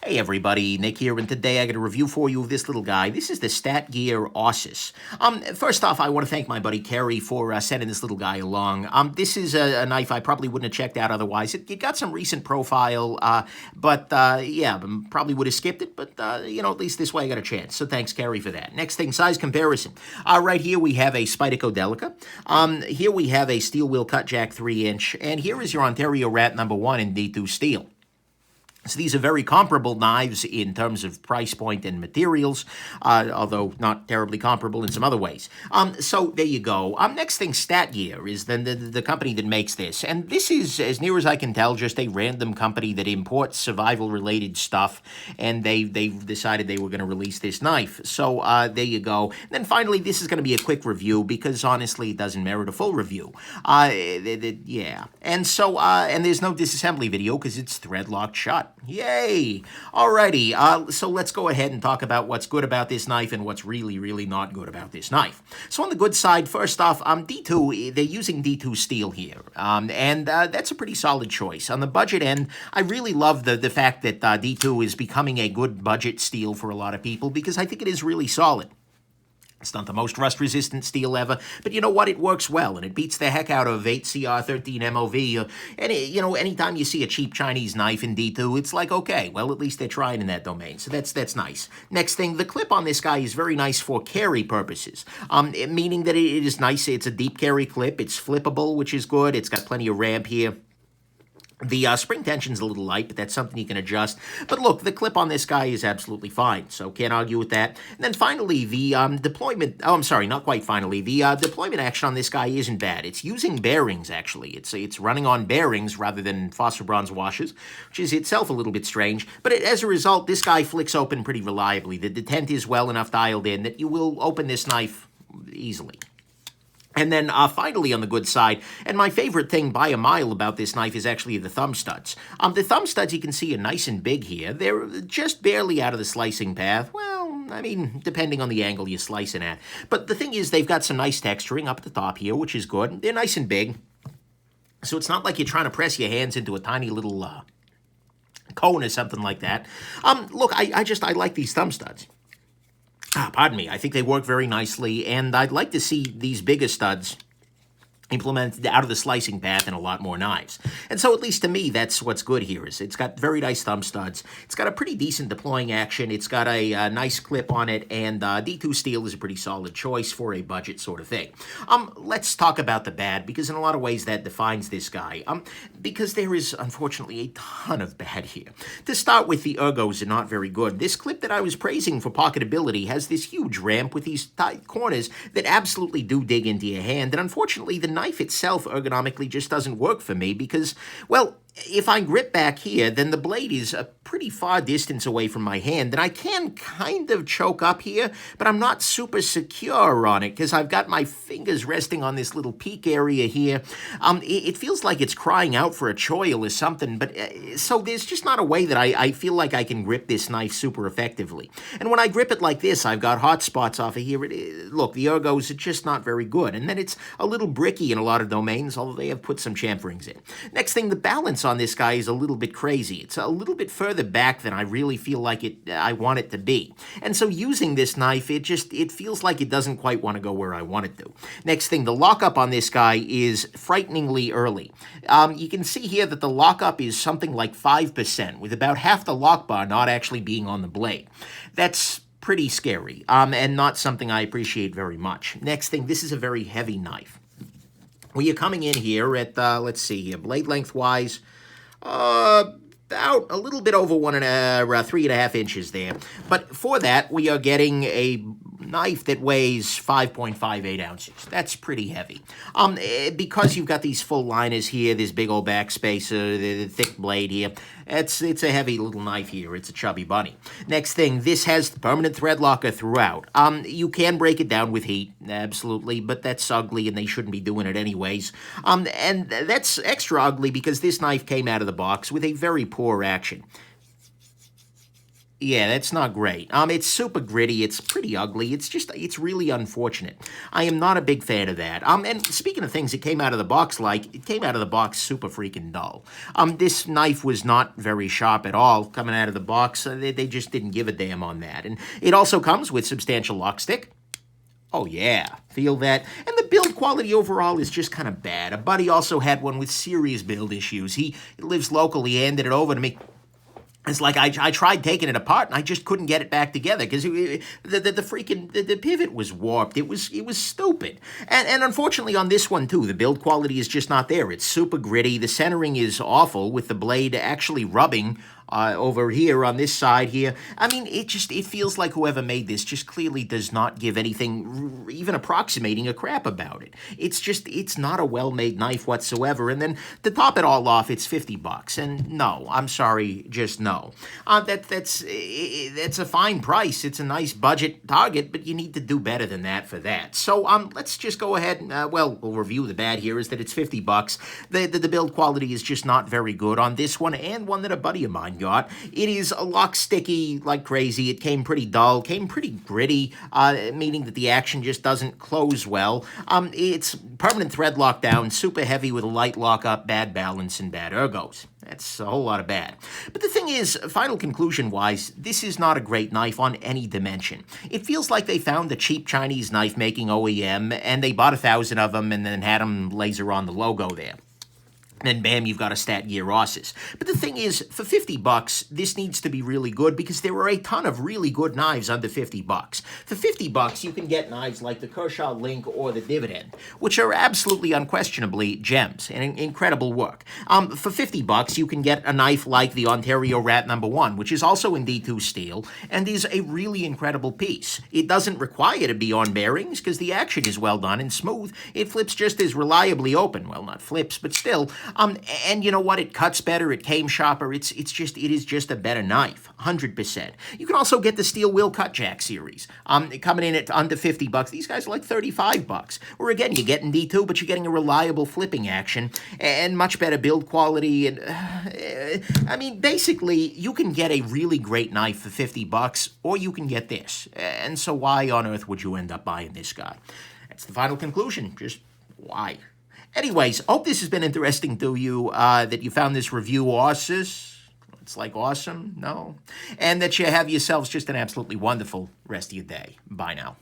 Hey everybody, Nick here, and today I got a review for you of this little guy. This is the StatGear Ausus. First off, I want to thank my buddy Kerry for sending this little guy along. This is a knife I probably wouldn't have checked out otherwise. It got some recent profile, but yeah, probably would have skipped it, but at least this way I got a chance. So thanks, Kerry, for that. Next thing, size comparison. Right here we have a Spyderco Delica. Here we have a steel wheel cut jack 3-inch, and here is your Ontario Rat #1 in D2 steel. So these are very comparable knives in terms of price point and materials, although not terribly comparable in some other ways. So there you go. Next thing, StatGear is the company that makes this. And this is, as near as I can tell, just a random company that imports survival-related stuff, and they decided they were going to release this knife. So there you go. And then finally, this is going to be a quick review because, honestly, it doesn't merit a full review. Yeah. And so, and there's no disassembly video because it's thread-locked shut. Yay! Alrighty, so let's go ahead and talk about what's good about this knife and what's really, really not good about this knife. So on the good side, first off, D2, they're using D2 steel here, and that's a pretty solid choice. On the budget end, I really love the fact that D2 is becoming a good budget steel for a lot of people because I think it is really solid. It's not the most rust-resistant steel ever, but you know what? It works well, and it beats the heck out of 8CR13 MOV. And, anytime you see a cheap Chinese knife in D2, it's like, okay, well, at least they're trying in that domain, so that's nice. Next thing, the clip on this guy is very nice for carry purposes, meaning that it is nice. It's a deep carry clip. It's flippable, which is good. It's got plenty of ramp here. The spring tension's a little light, but that's something you can adjust. But look, the clip on this guy is absolutely fine, so can't argue with that. And then finally, the deployment... Oh, I'm sorry, not quite finally. The deployment action on this guy isn't bad. It's using bearings, actually. It's running on bearings rather than phosphor bronze washers, which is itself a little bit strange. But as a result, this guy flicks open pretty reliably. The detent is well enough dialed in that you will open this knife easily. And then finally on the good side, and my favorite thing by a mile about this knife is actually the thumb studs. The thumb studs you can see are nice and big here. They're just barely out of the slicing path. Well, I mean, depending on the angle you're slicing at. But the thing is, they've got some nice texturing up at the top here, which is good. They're nice and big. So it's not like you're trying to press your hands into a tiny little cone or something like that. Look, I like these thumb studs. Pardon me, I think they work very nicely, and I'd like to see these bigger studs implemented out of the slicing path in a lot more knives. And so at least to me, that's what's good here. Is it's got very nice thumb studs. It's got a pretty decent deploying action. It's got a nice clip on it, and D2 steel is a pretty solid choice for a budget sort of thing. Let's talk about the bad, because in a lot of ways that defines this guy. Because there is, unfortunately, a ton of bad here. To start with, the ergos are not very good. This clip that I was praising for pocketability has this huge ramp with these tight corners that absolutely do dig into your hand, and unfortunately, the knife itself ergonomically just doesn't work for me because, well, if I grip back here, then the blade is a pretty far distance away from my hand, and I can kind of choke up here, but I'm not super secure on it because I've got my fingers resting on this little peak area here. It feels like it's crying out for a choil or something, but so there's just not a way that I feel like I can grip this knife super effectively. And when I grip it like this, I've got hot spots off of here. Look, the ergos are just not very good, and then it's a little bricky in a lot of domains, although they have put some chamferings in. Next thing, the balance on this guy is a little bit crazy. It's a little bit further back than I really feel like I want it to be. And so using this knife, it feels like it doesn't quite want to go where I want it to. Next thing, the lockup on this guy is frighteningly early. You can see here that the lockup is something like 5%, with about half the lock bar not actually being on the blade. That's pretty scary, and not something I appreciate very much. Next thing, this is a very heavy knife. Well, you're coming in here at, let's see here, blade length-wise, about a little bit over 3.5 inches there. But for that, we are getting a knife that weighs 5.58 ounces. That's pretty heavy. Because you've got these full liners here, this big old backspacer, the thick blade here, it's a heavy little knife here. It's a chubby bunny. Next thing, this has the permanent thread locker throughout. You can break it down with heat, absolutely, but that's ugly and they shouldn't be doing it anyways. And that's extra ugly because this knife came out of the box with a very poor action. Yeah, that's not great. It's super gritty. It's pretty ugly. It's really unfortunate. I am not a big fan of that. And speaking of things that came out of the box, it came out of the box super freaking dull. This knife was not very sharp at all coming out of the box. They just didn't give a damn on that. And it also comes with substantial lock stick. Oh, yeah, feel that? And the build quality overall is just kind of bad. A buddy also had one with serious build issues. He lives locally, he handed it over to me. It's like I tried taking it apart and I just couldn't get it back together because the pivot was warped. It was stupid. And unfortunately on this one too, the build quality is just not there. It's super gritty. The centering is awful with the blade actually rubbing over here on this side here. I mean, it feels like whoever made this just clearly does not give anything even approximating a crap about it. It's not a well-made knife whatsoever. And then to top it all off, it's $50. And no, I'm sorry, just no. That's a fine price. It's a nice budget target, but you need to do better than that for that. So let's just go ahead and we'll review the bad here. Is that it's $50. The build quality is just not very good on this one and one that a buddy of mine got. It is a lock sticky like crazy. It came pretty dull, came pretty gritty, meaning that the action just doesn't close well. It's permanent thread lock down, super heavy with a light lockup, bad balance, and bad ergos. That's a whole lot of bad. But the thing is, final conclusion-wise, this is not a great knife on any dimension. It feels like they found a cheap Chinese knife-making OEM, and they bought 1,000 of them and then had them laser on the logo there. And bam, you've got a StatGear Ausus. But the thing is, for $50, this needs to be really good because there are a ton of really good knives under $50. For $50, you can get knives like the Kershaw Link or the Dividend, which are absolutely unquestionably gems and incredible work. For $50, you can get a knife like the Ontario Rat No. 1, which is also in D2 steel and is a really incredible piece. It doesn't require to be on bearings because the action is well done and smooth. It flips just as reliably open. Well, not flips, but still. And you know what? It cuts better. It came sharper. It is just a better knife, 100%. You can also get the steel wheel cut jack series. Coming in at under $50. These guys are like $35. Or again, you're getting D2, but you're getting a reliable flipping action and much better build quality. And I mean, basically, you can get a really great knife for $50, or you can get this. And so, why on earth would you end up buying this guy? That's the final conclusion. Just why? Anyways, hope this has been interesting to you, that you found this review Ausus. It's like awesome, no? And that you have yourselves just an absolutely wonderful rest of your day. Bye now.